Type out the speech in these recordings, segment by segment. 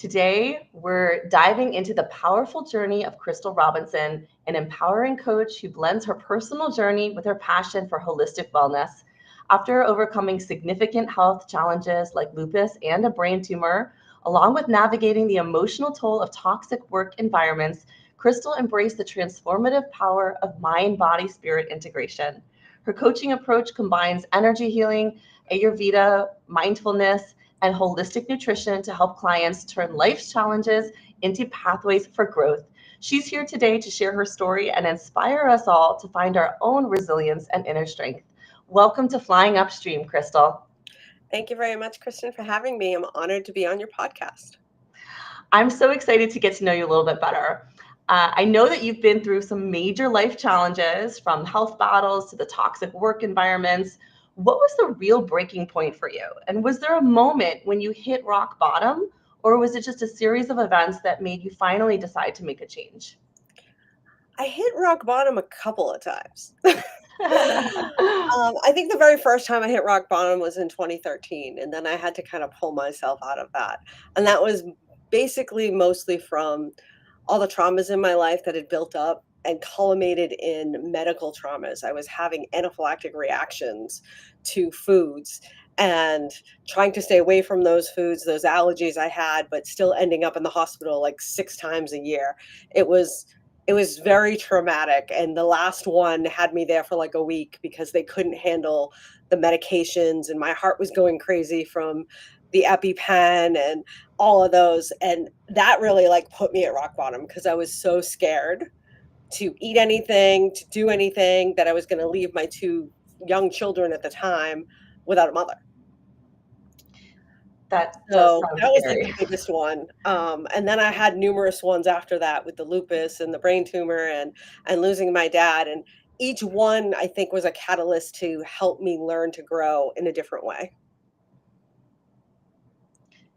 Today, we're diving into the powerful journey of Crystal Robinson, an empowering coach who blends her personal journey with her passion for holistic wellness. After overcoming significant health challenges like lupus and a brain tumor, along with navigating the emotional toll of toxic work environments, Crystal embraced the transformative power of mind body spirit integration. Her coaching approach combines energy healing, Ayurveda, mindfulness, and holistic nutrition to help clients turn life's challenges into pathways for growth. She's here today to share her story and inspire us all to find our own resilience and inner strength. Welcome to Flying Upstream, Crystal. Thank you very much, Kristen, for having me. I'm honored to be on your podcast. I'm so excited to get to know you a little bit better. I know that you've been through some major life challenges, from health battles to the toxic work environments. What was the real breaking point for you? And was there a moment when you hit rock bottom, or was it just a series of events that made you finally decide to make a change? I hit rock bottom a couple of times. I think the very first time I hit rock bottom was in 2013, and then I had to kind of pull myself out of that. And that was basically mostly from all the traumas in my life that had built up and culminated in medical traumas. I was having anaphylactic reactions to foods and trying to stay away from those foods, those allergies I had, but still ending up in the hospital like 6 times a year. It was it was very traumatic, and the last one had me there for like a week because they couldn't handle the medications, and my heart was going crazy from the EpiPen and all of those, and that really, like, put me at rock bottom because I was so scared to eat anything, to do anything, that I was gonna leave my 2 young children at the time without a mother. That does So, sound that was, like, scary. the biggest one, and then I had numerous ones after that with the lupus and the brain tumor and losing my dad, and each one, I think, was a catalyst to help me learn to grow in a different way.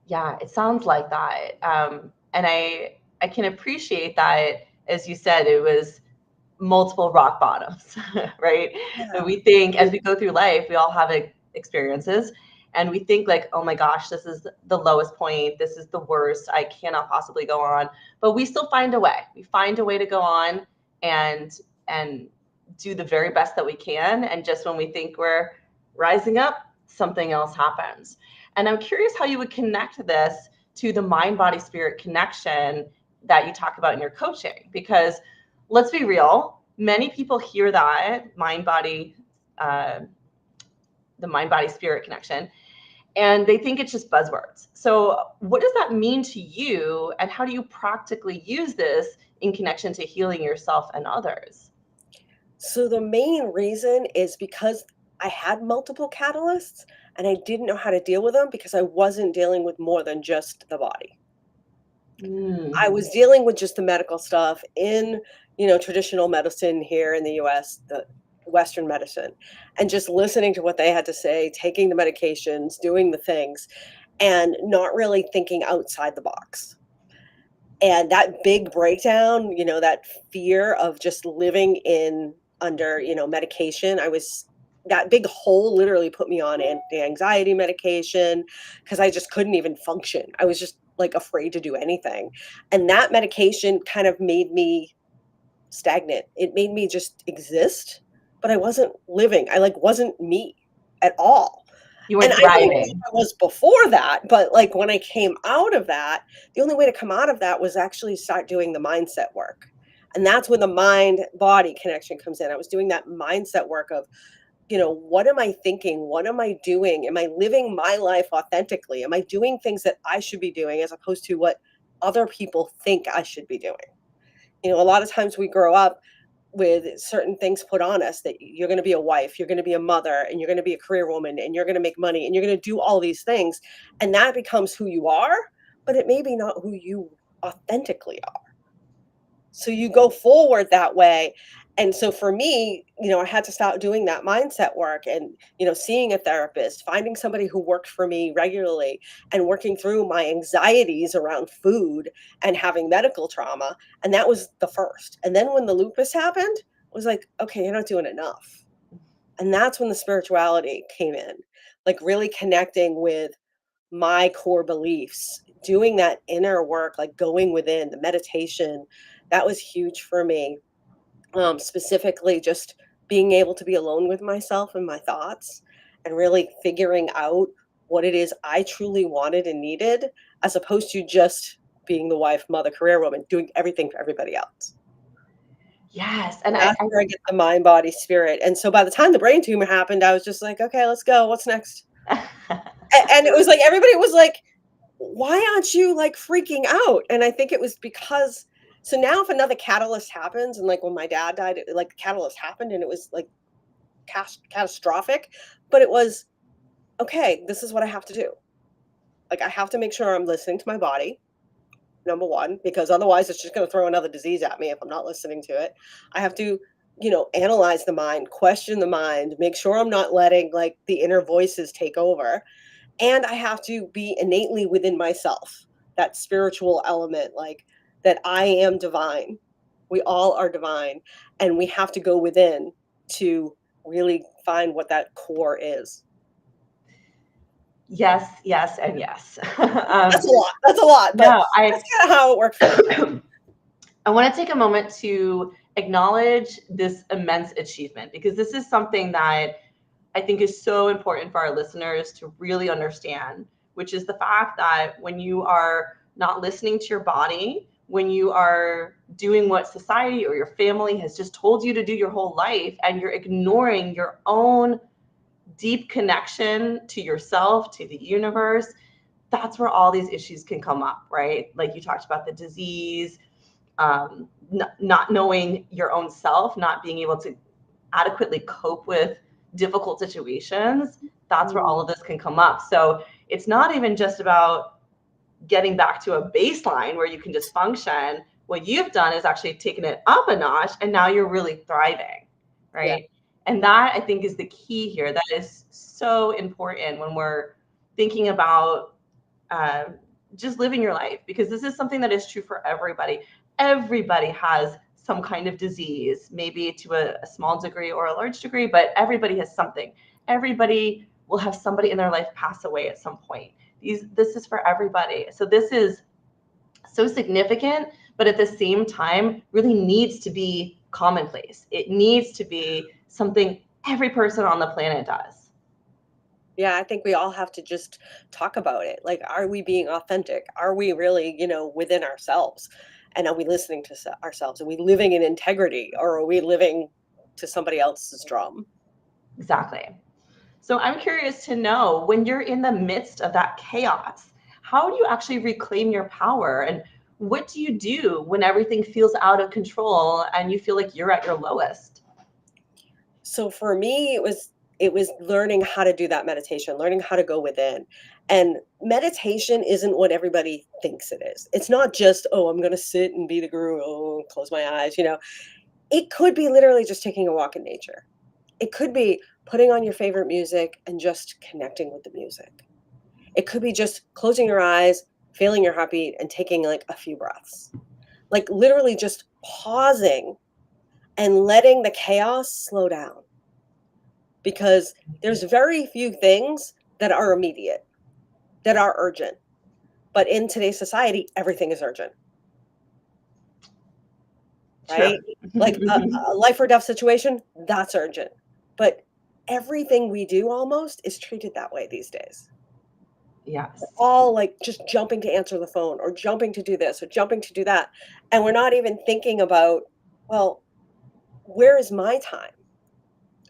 Yeah, it sounds like that. And I can appreciate that, as you said, it was multiple rock bottoms, right? And Yeah. we think as we go through life, we all have experiences, and we think like, oh my gosh, this is the lowest point. This is the worst. I cannot possibly go on. But we still find a way. We find a way to go on and do the very best that we can. And just when we think we're rising up, something else happens. And I'm curious how you would connect this to the mind body spirit connection that you talk about in your coaching, because let's be real, many people hear that uh, the mind body spirit connection, and they think it's just buzzwords. So what does that mean to you, and how do you practically use this in connection to healing yourself and others? So, the main reason is because I had multiple catalysts, and I didn't know how to deal with them because I wasn't dealing with more than just the body. I Mm. was dealing with just the medical stuff in, traditional medicine here in the US, the Western medicine, and just listening to what they had to say, taking the medications, doing the things, and not really thinking outside the box. And that big breakdown, that fear of just living in under, medication, that big hole literally put me on anti-anxiety medication because I just couldn't even function. I was just like afraid to do anything. And that medication kind of made me stagnant. It made me just exist, but I wasn't living. I like wasn't me at all. You And weren't I don't know if thriving. I was before that, but, like, when I came out of that, the only way to come out of that was actually start doing the mindset work, and that's when the mind-body connection comes in. I was doing that mindset work of, what am I thinking? What am I doing? Am I living my life authentically? Am I doing things that I should be doing as opposed to what other people think I should be doing? A lot of times we grow up with certain things put on us that you're going to be a wife, you're going to be a mother, and you're going to be a career woman, and you're going to make money, and you're going to do all these things. And that becomes who you are, but it may be not who you authentically are. So you go forward that way. And so for me, I had to start doing that mindset work and, seeing a therapist, finding somebody who worked for me regularly and working through my anxieties around food and having medical trauma. And that was the first. And then when the lupus happened, it was like, okay, you're not doing enough. And that's when the spirituality came in, like really connecting with my core beliefs, doing that inner work, like going within the meditation, that was huge for me. Specifically, just being able to be alone with myself and my thoughts and really figuring out what it is I truly wanted and needed, as opposed to just being the wife, mother, career woman, doing everything for everybody else. Yes. And That's where I get the mind, body, spirit. And so by the time the brain tumor happened, I was just like, okay, let's go. What's next? And it was like everybody was like, why aren't you like freaking out? And I think it was because, so now if another catalyst happens, and like when my dad died, like the catalyst happened and it was like catastrophic, but it was okay, this is what I have to do. Like I have to make sure I'm listening to my body, number one, because otherwise it's just going to throw another disease at me if I'm not listening to it. I have to, analyze the mind, question the mind, make sure I'm not letting like the inner voices take over. And I have to be innately within myself, that spiritual element, like that I am divine. We all are divine. And we have to go within to really find what that core is. yes, yes, and yes. That's a lot. That's a lot, but No, that's kind of how it worked for me. I want to take a moment to acknowledge this immense achievement, because this is something that I think is so important for our listeners to really understand, which is the fact that when you are not listening to your body, when you are doing what society or your family has just told you to do your whole life, and you're ignoring your own deep connection to yourself, to the universe, that's where all these issues can come up, right? Like you talked about the disease, not knowing your own self, not being able to adequately cope with difficult situations. That's where all of this can come up. So it's not even just about getting back to a baseline where you can just function. What you've done is actually taken it up a notch, and now you're really thriving, right? Yeah. And that, I think, is the key here. That is so important when we're thinking about uh, just living your life, because this is something that is true for everybody. Everybody has some kind of disease, maybe to a small degree or a large degree, but everybody has something. Everybody will have somebody in their life pass away at some point. This is for everybody. So this is so significant, but at the same time, really needs to be commonplace. It needs to be something every person on the planet does. Yeah, I think we all have to just talk about it. Like, are we being authentic? Are we really, within ourselves? And are we listening to ourselves? Are we living in integrity, or are we living to somebody else's drum? Exactly. So I'm curious to know, when you're in the midst of that chaos, how do you actually reclaim your power? And what do you do when everything feels out of control and you feel like you're at your lowest? So for me, it was learning how to do that meditation, learning how to go within. And meditation isn't what everybody thinks it is. It's not just, oh, I'm going to sit and be the guru, oh, close my eyes. It could be literally just taking a walk in nature. It could be putting on your favorite music and just connecting with the music. It could be just closing your eyes, feeling your heartbeat, and taking like a few breaths. Like literally just pausing and letting the chaos slow down, because there's very few things that are immediate, that are urgent. But in today's society, everything is urgent, True. right? Like a life or death situation, that's urgent. But everything we do almost is treated that way these days. Yes. All like just jumping to answer the phone, or jumping to do this, or jumping to do that. And we're not even thinking about, well, where is my time?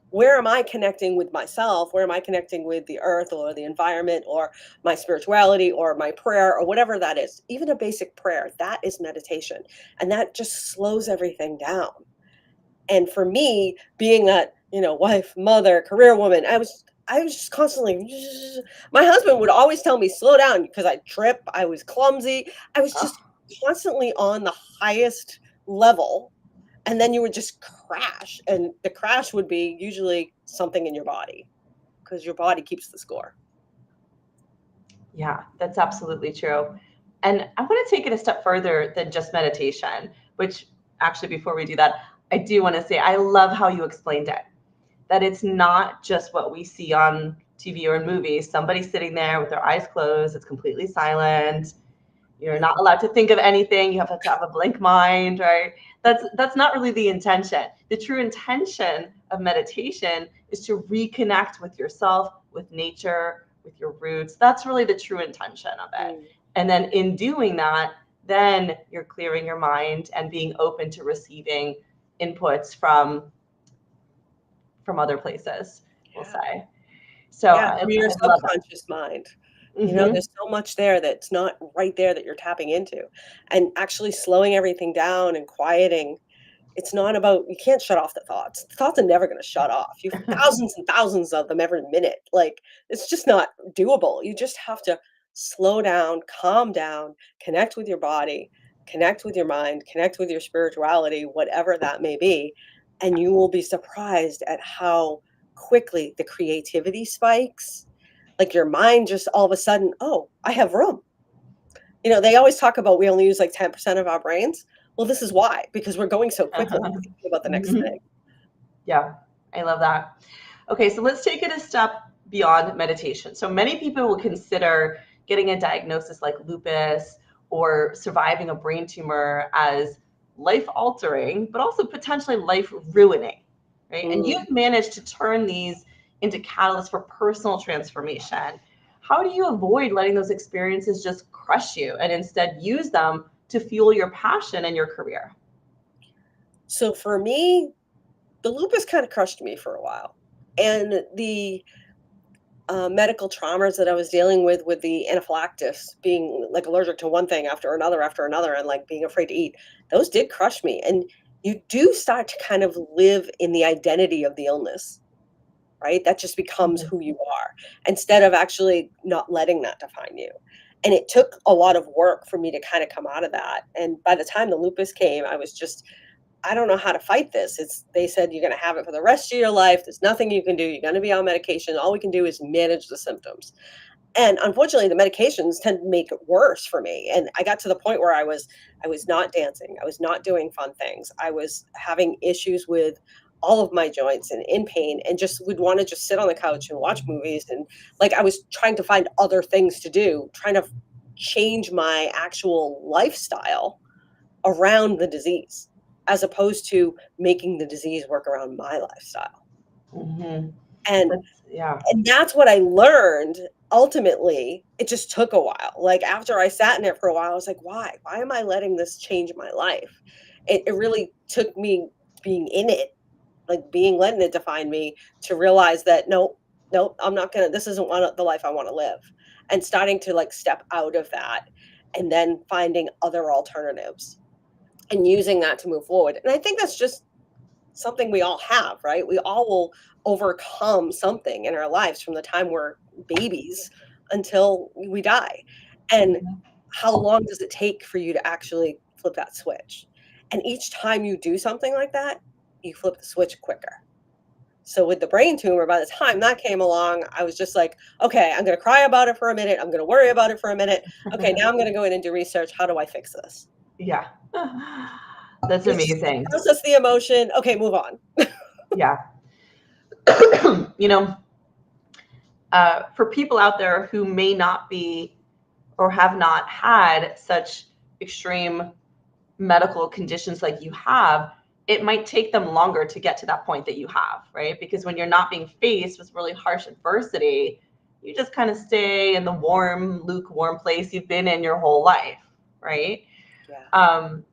Where am I connecting with myself? Where am I connecting with the earth or the environment or my spirituality or my prayer or whatever that is? Even a basic prayer, that is meditation. And that just slows everything down. And for me, being that, wife, mother, career woman, I was just constantly my husband would always tell me slow down because I trip, I was clumsy. I was Oh, just constantly on the highest level, and then you would just crash, and the crash would be usually something in your body, because your body keeps the score. yeah, that's absolutely true. And I want to take it a step further than just meditation, which actually, before we do that, I do want to say I love how you explained it, that it's not just what we see on TV or in movies, somebody's sitting there with their eyes closed, it's completely silent. You're not allowed to think of anything. You have to have a blank mind, right? That's not really the intention. The true intention of meditation is to reconnect with yourself, with nature, with your roots. That's really the true intention of it. And then in doing that, then you're clearing your mind and being open to receiving inputs from other places, we'll say. So Yeah, I from your love that. subconscious mind. Mm-hmm. There's so much there that's not right there that you're tapping into. And actually slowing everything down and quieting, it's not about you can't shut off the thoughts. The thoughts are never gonna shut off. You have thousands and thousands of them every minute. Like, it's just not doable. You just have to slow down, calm down, connect with your body, connect with your mind, connect with your spirituality, whatever that may be, and you will be surprised at how quickly the creativity spikes. Like, your mind just all of a sudden, "Oh, I have room." They always talk about we only use like 10% of our brains. Well, this is why, because we're going so quickly thinking about the next Mhm. thing. Yeah, I love that. Okay, so let's take it a step beyond meditation. So many people will consider getting a diagnosis like lupus or surviving a brain tumor as life altering, but also potentially life ruining, right? And Mm. you've managed to turn these into catalysts for personal transformation. How do you avoid letting those experiences just crush you and instead use them to fuel your passion and your career? So for me, the lupus kind of crushed me for a while. And the medical traumas that I was dealing with the anaphylaxis, being like allergic to one thing after another, and like being afraid to eat, those did crush me. And you do start to kind of live in the identity of the illness, right? That just becomes Mhm. who you are instead of actually not letting that define you. And it took a lot of work for me to kind of come out of that. And by the time the lupus came, I was just, I don't know how to fight this. They said you're going to have it for the rest of your life. There's nothing you can do. You're going to be on medication. All we can do is manage the symptoms. And unfortunately, the medications tend to make it worse for me. And I got to the point where I was not dancing. I was not doing fun things. I was having issues with all of my joints and in pain and just would want to just sit on the couch and watch movies. And like I was trying to find other things to do, trying to change my actual lifestyle around the disease as opposed to making the disease work around my lifestyle. Mhm. And Yeah. and that's what I learned. Ultimately, it just took a while. Like, after I sat in it for a while, I was like, "Why? Why am I letting this change my life?" It really took me being in it, like, letting it define me to realize that, "No, no, I'm not gonna this isn't the life I wanna live." And starting to, like, step out of that, and then finding other alternatives, and using that to move forward. And I think that's just something we all have, right? We all will overcome something in our lives from the time we're babies until we die. And Mhm. how long does it take for you to actually flip that switch? And each time you do something like that, you flip the switch quicker. So with the brain tumor, by the time that came along, I was just like, okay, I'm going to cry about it for a minute. I'm going to worry about it for a minute. Okay, now I'm going to go in and do research. How do I fix this? Yeah. That's It's just amazing. process the emotion. Okay, move on. Yeah. you know, for people out there who may not be or have not had such extreme medical conditions like you have, it might take them longer to get to that point that you have, right? Because when you're not being faced with really harsh adversity, you just kind of stay in the warm, lukewarm place you've been in your whole life, right? Yeah. Um,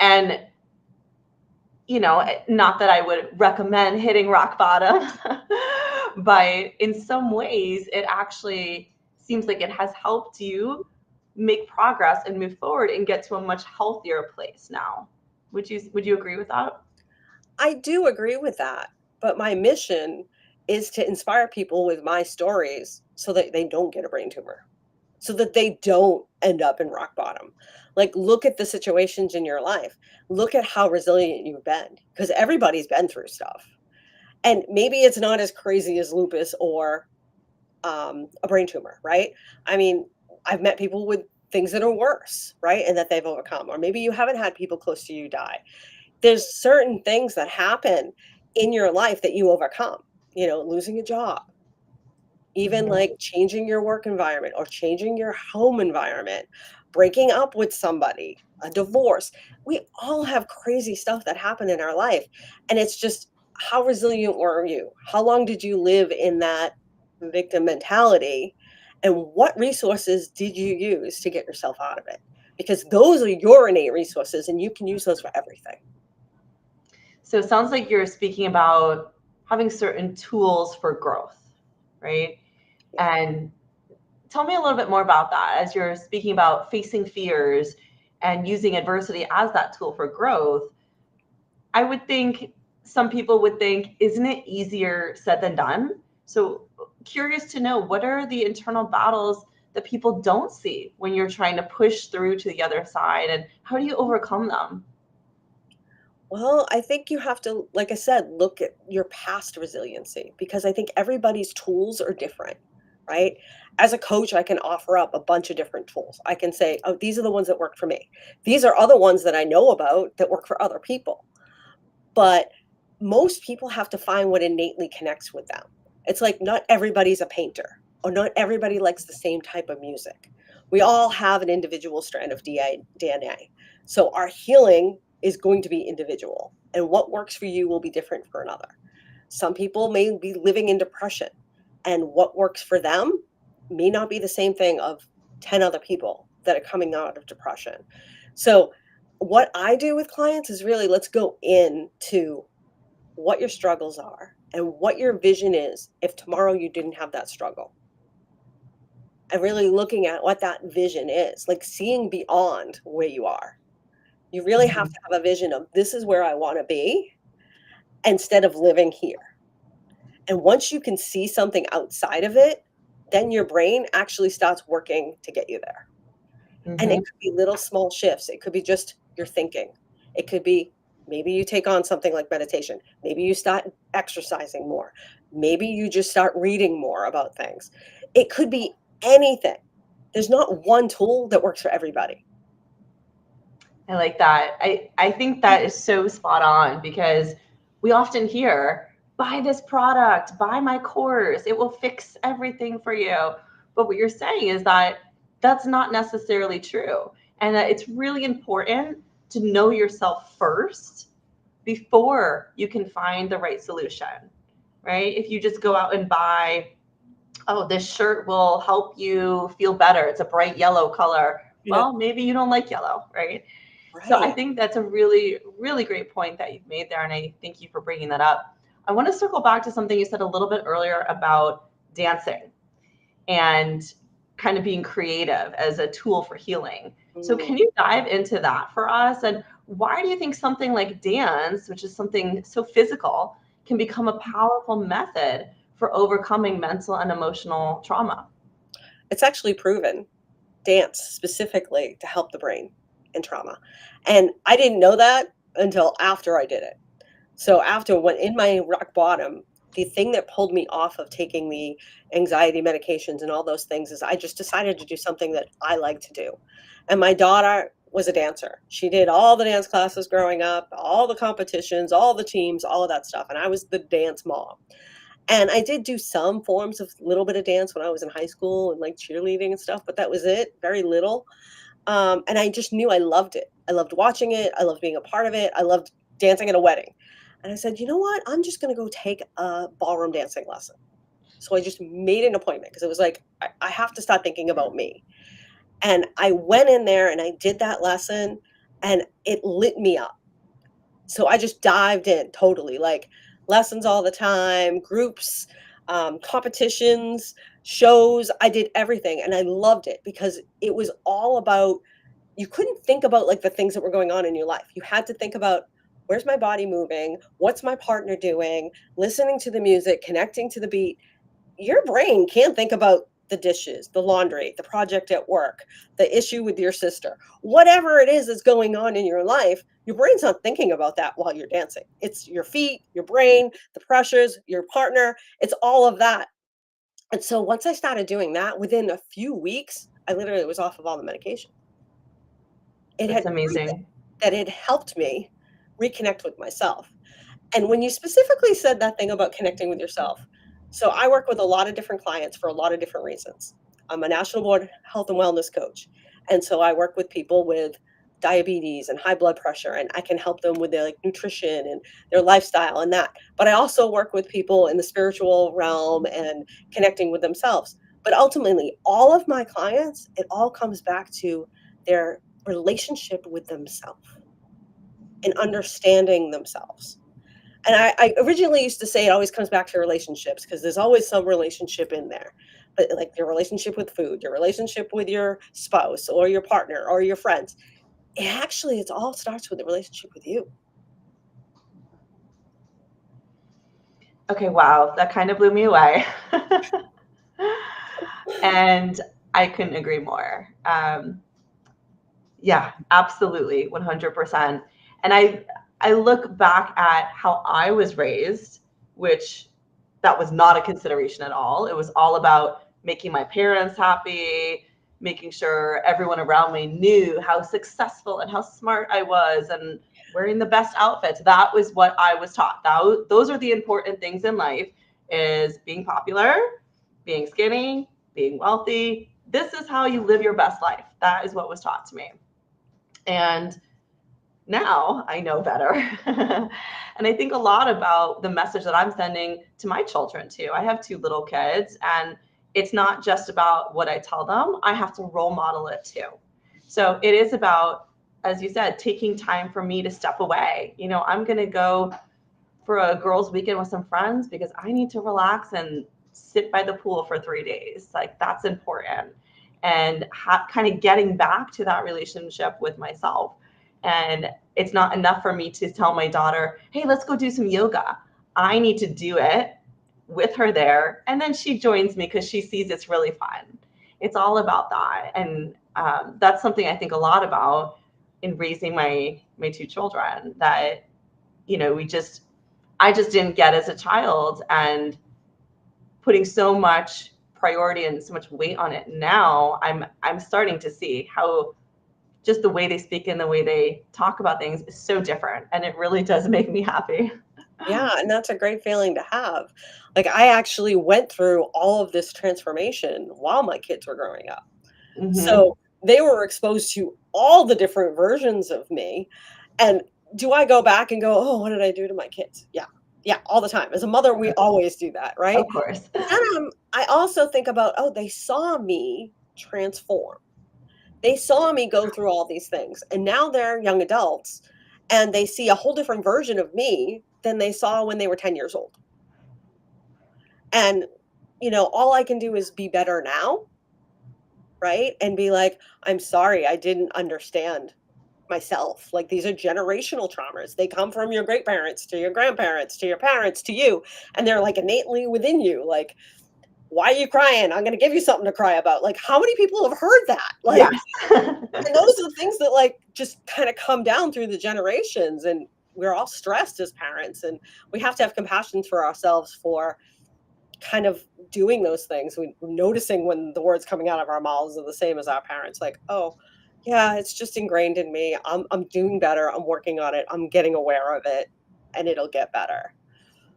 and not that I would recommend hitting rock bottom, but in some ways, it actually seems like it has helped you make progress and move forward and get to a much healthier place now. Would you agree with that? I do agree with that, but my mission is to inspire people with my stories so that they don't get a brain tumor, so that they don't end up in rock bottom. Like, look at the situations in your life. Look at how resilient you've been, because everybody's been through stuff. And maybe it's not as crazy as lupus or a brain tumor, right? I mean, I've met people with things that are worse, right? And that they've overcome. Or maybe you haven't had people close to you die. There's certain things that happen in your life that you overcome, losing a job, even Mhm. like changing your work environment or changing your home environment, breaking up with somebody, a divorce. We all have crazy stuff that happened in our life. And it's just, how resilient were you? How long did you live in that victim mentality? And what resources did you use to get yourself out of it? Because those are your innate resources and you can use those for everything. So it sounds like you're speaking about having certain tools for growth, right? Yeah. And tell me a little bit more about that as you're speaking about facing fears and using adversity as that tool for growth. I would think some people would think, isn't it easier said than done? So, curious to know, what are the internal battles that people don't see when you're trying to push through to the other side, and how do you overcome them? Well, I think you have to, like I said, look at your past resiliency because I think everybody's tools are different, right? As a coach, I can offer up a bunch of different tools. I can say, oh, these are the ones that work for me. These are other ones that I know about that work for other people. But most people have to find what innately connects with them. It's like not everybody's a painter or not everybody likes the same type of music. We all have an individual strand of DNA. So our healing is going to be individual, and what works for you will be different for another. Some people may be living in depression, and what works for them may not be the same thing of 10 other people that are coming out of depression. So what I do with clients is really, let's go into what your struggles are and what your vision is if tomorrow you didn't have that struggle. And really looking at what that vision is, like seeing beyond where you are. You really have Mhm. to have a vision of, this is where I want to be instead of living here. And once you can see something outside of it, then your brain actually starts working to get you there. And it Mhm. could be little small shifts. It could be just your thinking. It could be, maybe you take on something like meditation. Maybe you start exercising more. Maybe you just start reading more about things. It could be anything. There's not one tool that works for everybody. I like that. I think that is so spot on because we often hear, buy this product, buy my course, it will fix everything for you. But what you're saying is that that's not necessarily true. And that it's really important to know yourself first before you can find the right solution, right? If you just go out and buy, oh, this shirt will help you feel better, it's a bright yellow color. Yeah. Well, maybe you don't like yellow, right? So I Right. think that's a really, really great point that you've made there, and I thank you for bringing that up. I want to circle back to something you said a little bit earlier about dancing and kind of being creative as a tool for healing. So Mm. can you dive into that for us? And why do you think something like dance, which is something so physical, can become a powerful method for overcoming mental and emotional trauma? It's actually proven, dance specifically, to help the brain in trauma. And I didn't know that until after I did it. So after, when in my rock bottom, the thing that pulled me off of taking the anxiety medications and all those things is I just decided to do something that I like to do. And my daughter was a dancer. She did all the dance classes growing up, all the competitions, all the teams, all of that stuff. And I was the dance mom. And I did do some forms of little bit of dance when I was in high school and like cheerleading and stuff, but that was it, very little. And I just knew I loved it. I loved watching it. I loved being a part of it. I loved dancing at a wedding. And I said, you know what? I'm just going to go take a ballroom dancing lesson. So I just made an appointment because it was like, I have to start thinking about me. And I went in there and I did that lesson and it lit me up. So I just dived in totally, like lessons all the time, groups, competitions, shows. I did everything and I loved it because it was all about, you couldn't think about like the things that were going on in your life. You had to think about, where's my body moving? What's my partner doing? Listening to the music, connecting to the beat. Your brain can't think about the dishes, the laundry, the project at work, the issue with your sister. Whatever it is that's going on in your life, your brain's not thinking about that while you're dancing. It's your feet, your brain, the pressures, your partner. It's all of that. And so once I started doing that, within a few weeks, I literally was off of all the medication. It That's had proven amazing. that it helped me reconnect with myself. And when you specifically said that thing about connecting with yourself, So I work with a lot of different clients for a lot of different reasons. I'm a national board health and wellness coach. And so I work with people with diabetes and high blood pressure, and I can help them with their like nutrition and their lifestyle and that. But I also work with people in the spiritual realm and connecting with themselves. But ultimately, all of my clients, it all comes back to their relationship with themselves and understanding themselves. And I originally used to say it always comes back to relationships because there's always some relationship in there. But like your relationship with food, your relationship with your spouse or your partner or your friends, it all starts with the relationship with you. Okay, wow, that kind of blew me away. And I couldn't agree more. Yeah, absolutely, 100%. And I look back at how I was raised, which that was not a consideration at all. It was all about making my parents happy, making sure everyone around me knew how successful and how smart I was, and wearing the best outfits. That was what I was taught. Those are the important things in life: is being popular, being skinny, being wealthy. This is how you live your best life. That is what was taught to me. And now I know better. And I think a lot about the message that I'm sending to my children too. I have two little kids, and it's not just about what I tell them, I have to role model it too. So it is about, as you said, taking time for me to step away. I'm going to go for a girls' weekend with some friends because I need to relax and sit by the pool for 3 days. Like, that's important. And kind of getting back to that relationship with myself. And it's not enough for me to tell my daughter, hey, let's go do some yoga. I need to do it with her there. And then she joins me because she sees it's really fun. It's all about that. And that's something I think a lot about in raising my two children, that, I just didn't get as a child, and putting so much priority and so much weight on it now, I'm starting to see how just the way they speak and the way they talk about things is so different, and it really does make me happy. Yeah, and that's a great feeling to have. Like I actually went through all of this transformation while my kids were growing up. Hmm. So they were exposed to all the different versions of me. And do I go back and go, "Oh, what did I do to my kids?" Yeah. Yeah, all the time. As a mother, we always do that, right? Of course. But then I also think about, "Oh, they saw me transform. They saw me go through all these things, and now they're young adults, and they see a whole different version of me than they saw when they were 10 years old." And, all I can do is be better now, right? And be like, "I'm sorry, I didn't understand myself. Like these are generational traumas. They come from your great parents to your grandparents to your parents to you, and they're like innately within you. Like, why are you crying? I'm going to give you something to cry about." Like, how many people have heard that? Like, Yes. and those are the things that like just kind of come down through the generations, and we're all stressed as parents, and we have to have compassion for ourselves for kind of doing those things. We're noticing when the words coming out of our mouths are the same as our parents, like, "Oh, yeah, it's just ingrained in me. I'm doing better. I'm working on it. I'm getting aware of it, and it'll get better."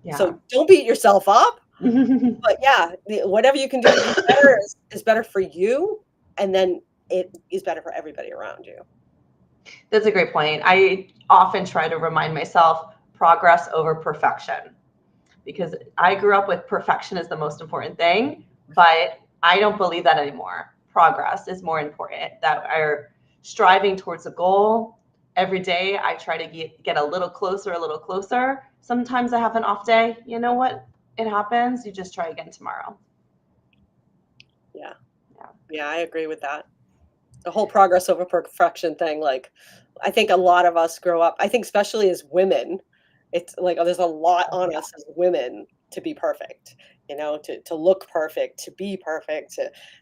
Yeah. So don't beat yourself up, but yeah, whatever you can do to be better is better for you, and then it is better for everybody around you. That's a great point. I often try to remind myself progress over perfection, because I grew up with perfection as the most important thing, but I don't believe that anymore. Progress is more important, that are striving towards a goal. Every day I try to get a little closer, a little closer. Sometimes I have an off day. You know what? It happens. You just try again tomorrow. Yeah, Yeah. yeah, I agree with that. The whole progress over perfection thing, like, I think a lot of us grow up, I think especially as women, it's like, oh, there's a lot Oh, on yeah. us as women to be perfect, to look perfect, to be perfect,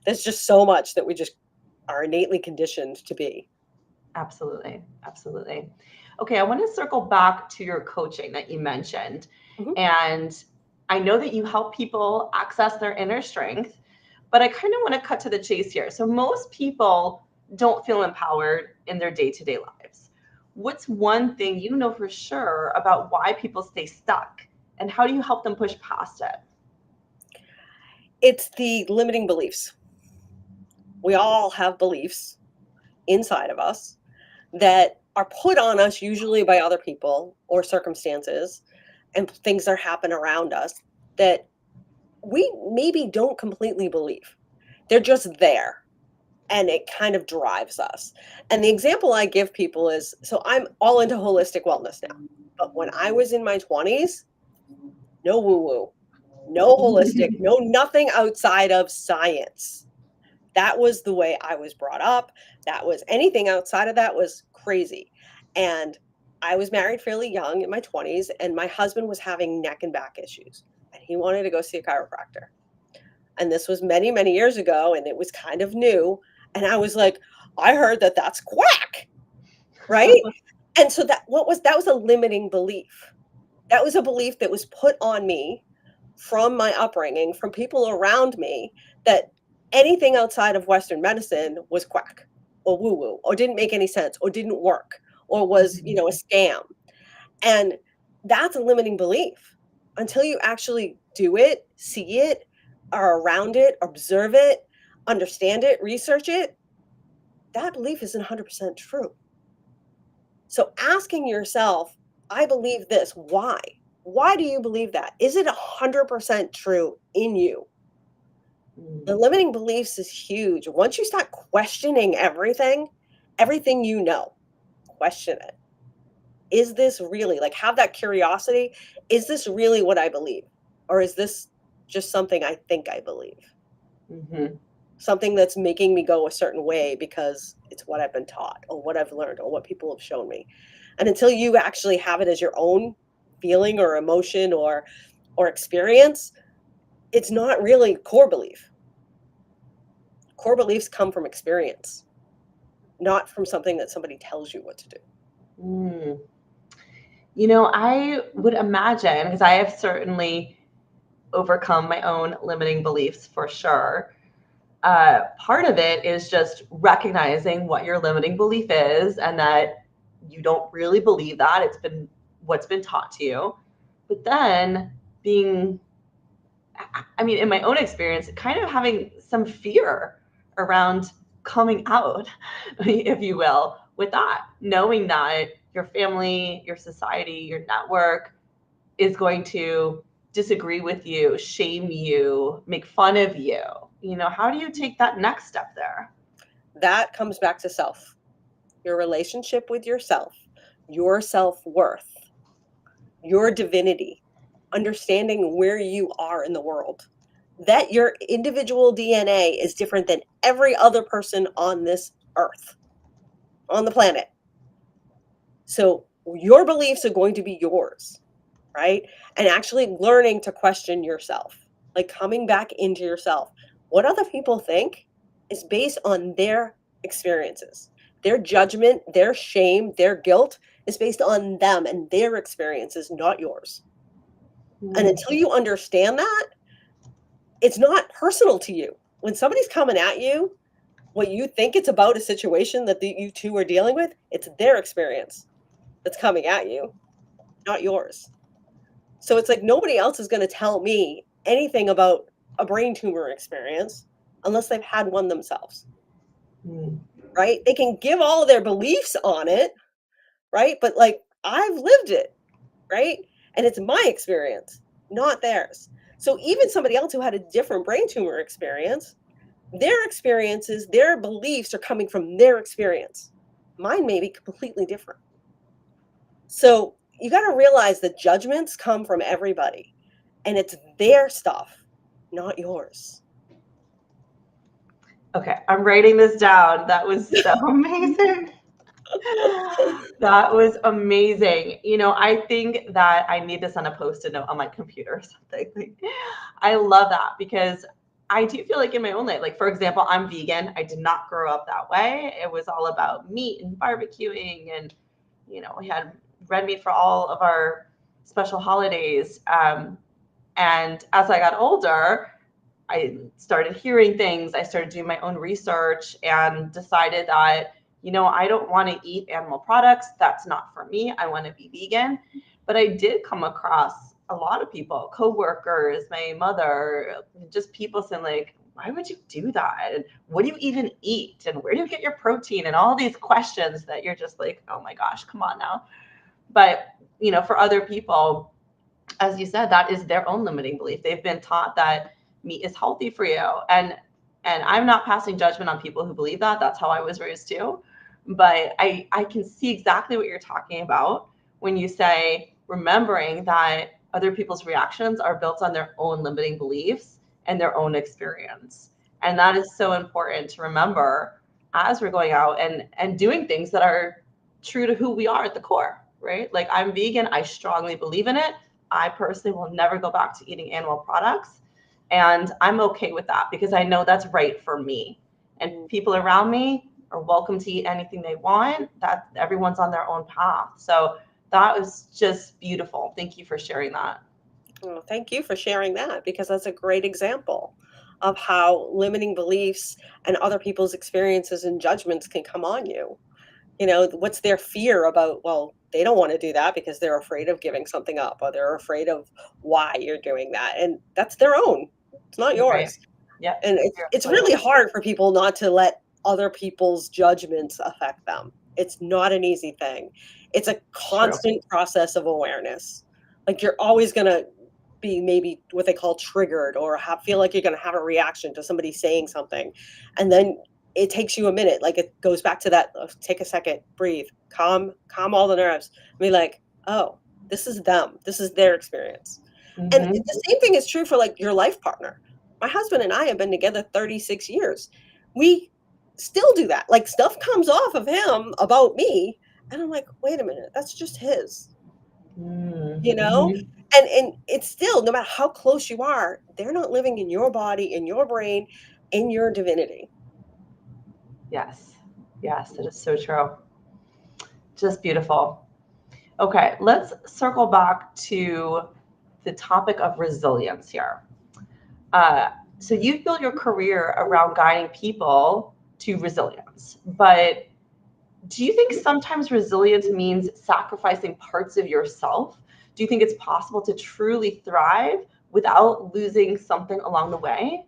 there's just so much that we just are innately conditioned to be. Absolutely. Absolutely. Okay, I want to circle back to your coaching that you mentioned. Mhm. And I know that you help people access their inner strength, but I kind of want to cut to the chase here. So, most people don't feel empowered in their day to day lives. What's one thing you know for sure about why people stay stuck, and how do you help them push past it? It's the limiting beliefs. We all have beliefs inside of us that are put on us usually by other people or circumstances and things that happen around us that we maybe don't completely believe. They're just there and it kind of drives us. And the example I give people is, so I'm all into holistic wellness now. But when I was in my 20s, no woo woo, no holistic, no nothing outside of science. That was the way I was brought up. That was anything outside of that was crazy. And I was married fairly young in my 20s, and my husband was having neck and back issues, and he wanted to go see a chiropractor. And this was many, many years ago, and it was kind of new. And I was like, I heard that that's quack, right? And so that was a limiting belief. That was a belief that was put on me from my upbringing, from people around me, that anything outside of Western medicine was quack or woo woo or didn't make any sense or didn't work or was, a scam. And that's a limiting belief until you actually do it, see it, are around it, observe it, understand it, research it. That belief isn't 100% true. So asking yourself, I believe this. Why? Why do you believe that? Is it 100% true in you? The limiting beliefs is huge. Once you start questioning everything you know, question it. Is this really, like, have that curiosity? Is this really what I believe? Or is this just something I think I believe? Mhm. Something that's making me go a certain way because it's what I've been taught or what I've learned or what people have shown me. And until you actually have it as your own feeling or emotion or experience, it's not really core belief. Core beliefs come from experience, not from something that somebody tells you what to do. Mm. I would imagine, because I have certainly overcome my own limiting beliefs for sure. Part of it is just recognizing what your limiting belief is and that you don't really believe that. It's been what's been taught to you. But then being, I mean, in my own experience, kind of having some fear around coming out, if you will, with that, knowing that your family, your society, your network is going to disagree with you, shame you, make fun of you. How do you take that next step there? That comes back to self, your relationship with yourself, your self worth, your divinity, understanding where you are in the world, that your individual DNA is different than every other person on this earth, on the planet. So your beliefs are going to be yours, right? And actually learning to question yourself, like coming back into yourself. What other people think is based on their experiences. Their judgment, their shame, their guilt is based on them and their experiences, not yours. And Mm. until you understand that, it's not personal to you. When somebody's coming at you, what you think it's about a situation that you two are dealing with, it's their experience that's coming at you, not yours. So it's like nobody else is going to tell me anything about a brain tumor experience unless they've had one themselves, Mm. right? They can give all of their beliefs on it, right? But like I've lived it, right? And it's my experience, not theirs. So even somebody else who had a different brain tumor experience, their experiences, their beliefs are coming from their experience. Mine may be completely different. So you got to realize that judgments come from everybody and it's their stuff, not yours. Okay, I'm writing this down. That was so amazing. That was amazing. I think that I need this on a post-it note on my computer or something. I love that because I do feel like in my own life, like for example, I'm vegan. I did not grow up that way. It was all about meat and barbecuing, and we had red meat for all of our special holidays. And as I got older, I started hearing things. I started doing my own research and decided that, I don't want to eat animal products. That's not for me. I want to be vegan. But I did come across a lot of people, coworkers, my mother, just people saying like, why would you do that? And what do you even eat? And where do you get your protein? And all these questions that you're just like, oh my gosh, come on now. But, for other people, as you said, that is their own limiting belief. They've been taught that meat is healthy for you. And I'm not passing judgment on people who believe that. That's how I was raised too. But I can see exactly what you're talking about when you say remembering that other people's reactions are built on their own limiting beliefs and their own experience. And that is so important to remember as we're going out and doing things that are true to who we are at the core, right? Like I'm vegan, I strongly believe in it. I personally will never go back to eating animal products. And I'm okay with that because I know that's right for me. And people around me are welcome to eat anything they want. That everyone's on their own path. So that was just beautiful. Thank you for sharing that. Well, thank you for sharing that because that's a great example of how limiting beliefs and other people's experiences and judgments can come on you. What's their fear about, well, they don't want to do that because they're afraid of giving something up or they're afraid of why you're doing that. And that's their own. It's not Right. yours. Yep. And You're it's absolutely really right. hard for people not to let other people's judgments affect them. It's not an easy thing. It's a It's true. constant process of awareness. Like you're always going to be maybe what they call triggered or feel like you're going to have a reaction to somebody saying something. And then it takes you a minute. Like it goes back to that, take a second, breathe, calm all the nerves. Be like, oh, this is them. This is their experience. And Mm-hmm. the same thing is true for like your life partner. My husband and I have been together 36 years. We still do that. Like stuff comes off of him about me. And I'm like, wait a minute, that's just his, you know? Mm-hmm. And it's still, no matter how close you are, they're not living in your body, in your brain, in your divinity. Yes. Yes, it is so true. Just beautiful. Okay, let's circle back to the topic of resilience here. Uh, so you've built your career around guiding people to resilience, but do you think sometimes resilience means sacrificing parts of yourself? Do you think it's possible to truly thrive without losing something along the way?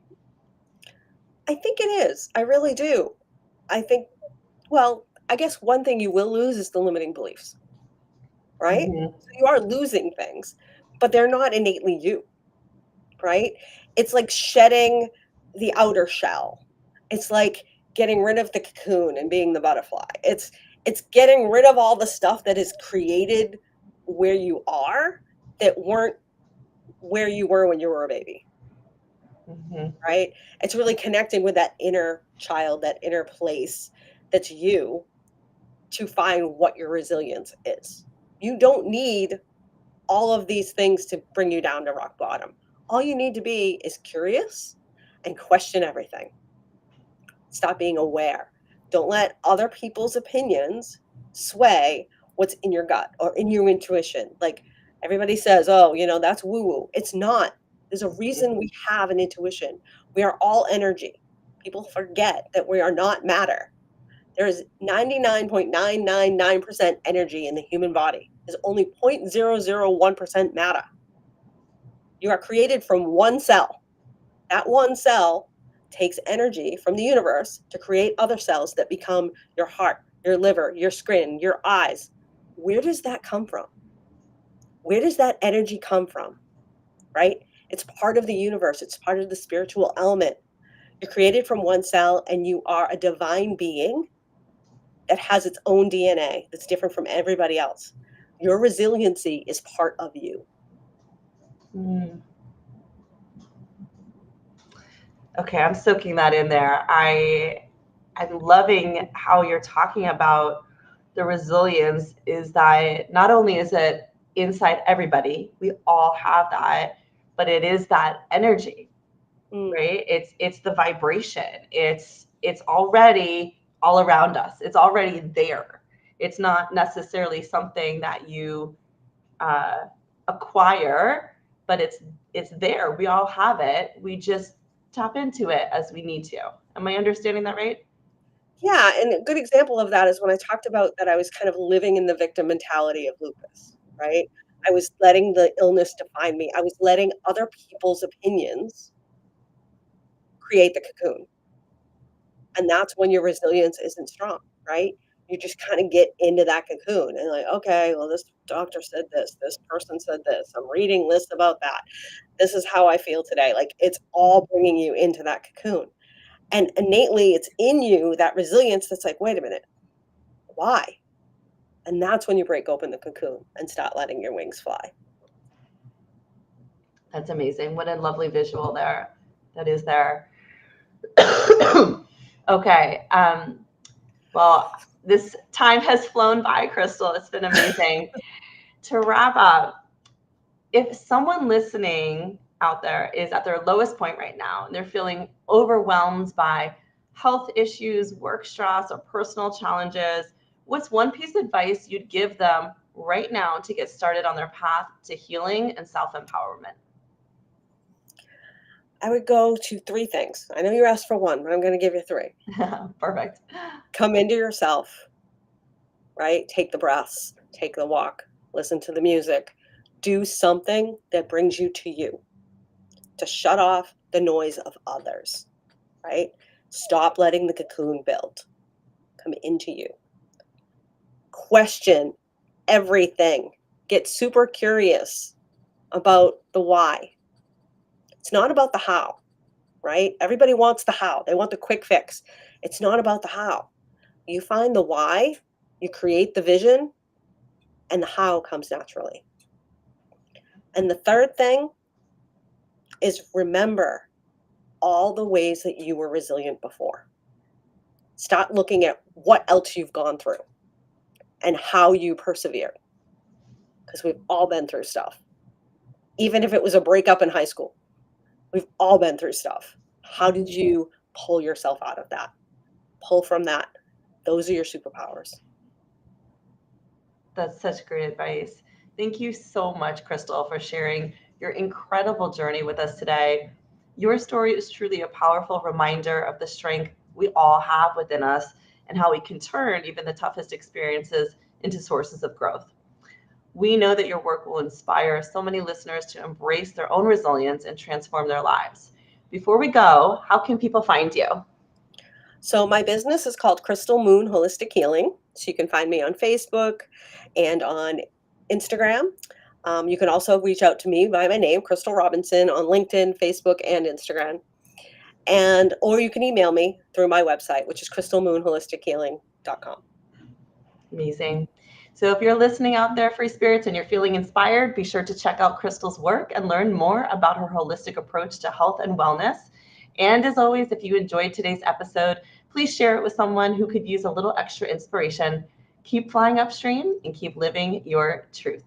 I think it is. I really do. I think, well, I guess one thing you will lose is the limiting beliefs, right? Hmm. So you are losing things, but they're not innately you, right? It's like shedding the outer shell. It's like getting rid of the cocoon and being the butterfly. It's getting rid of all the stuff that is created where you are that weren't where you were when you were a baby, Hmm. right? It's really connecting with that inner child, that inner place that's you to find what your resilience is. You don't need all of these things to bring you down to rock bottom. All you need to be is curious and question everything. Stop being aware. Don't let other people's opinions sway what's in your gut or in your intuition. Like everybody says, oh, that's woo woo. It's not. There's a reason we have an intuition. We are all energy. People forget that we are not matter. There is 99.999% energy in the human body. There's only 0.001% matter. You are created from one cell. That one cell takes energy from the universe to create other cells that become your heart, your liver, your skin, your eyes. Where does that come from? Where does that energy come from? Right? It's part of the universe, it's part of the spiritual element. You're created from one cell and you are a divine being that has its own DNA that's different from everybody else. Your resiliency is part of you. Mm. Okay, I'm soaking that in there. I'm loving how you're talking about the resilience is that not only is it inside everybody, we all have that, but it is that energy, Mm, right? It's the vibration. It's already all around us. It's already there. It's not necessarily something that you uh, acquire, but it's there. We all have it. We just tap into it as we need to. Am I understanding that right? yeah, and a good example of that is when I talked about that I was kind of living in the victim mentality of lupus, right? I was letting the illness define me. I was letting other people's opinions create the cocoon. And that's when your resilience isn't strong, right? You just kind of get into that cocoon and like, okay, well, this doctor said this person said this, I'm reading lists about that. This is how I feel today. Like it's all bringing you into that cocoon. And innately, it's in you that resilience that's like, wait a minute, why? And that's when you break open the cocoon and start letting your wings fly. That's amazing. What a lovely visual there. That is there. Okay. Well, this time has flown by, Crystal. It's been amazing. To wrap up, if someone listening out there is at their lowest point right now and they're feeling overwhelmed by health issues, work stress, or personal challenges, what's one piece of advice you'd give them right now to get started on their path to healing and self-empowerment? I would go to 3 things. I know you asked for 1, but I'm gonna give you 3. Perfect. Come into yourself, right? Take the breaths, take the walk, listen to the music. Do something that brings you to you, to shut off the noise of others, right? Stop letting the cocoon build. Come into you. Question everything. Get super curious about the why. It's not about the how, right? Everybody wants the how. They want the quick fix. It's not about the how. You find the why, you create the vision, and the how comes naturally. And the third thing is remember all the ways that you were resilient before. Start looking at what else you've gone through and how you persevered. Because we've all been through stuff. Even if it was a breakup in high school, we've all been through stuff. How did you pull yourself out of that? Pull from that. Those are your superpowers. That's such great advice. Thank you so much, Crystal, for sharing your incredible journey with us today. Your story is truly a powerful reminder of the strength we all have within us and how we can turn even the toughest experiences into sources of growth. We know that your work will inspire so many listeners to embrace their own resilience and transform their lives. Before we go, how can people find you? So my business is called Crystal Moon Holistic Healing. So you can find me on Facebook and on Instagram. You can also reach out to me by my name, Crystal Robinson, on LinkedIn, Facebook, and Instagram. And or you can email me through my website, which is crystalmoonholistichealing.com. Amazing. So if you're listening out there, free spirits, and you're feeling inspired, be sure to check out Crystal's work and learn more about her holistic approach to health and wellness. And as always, if you enjoyed today's episode, please share it with someone who could use a little extra inspiration. Keep flying upstream and keep living your truth.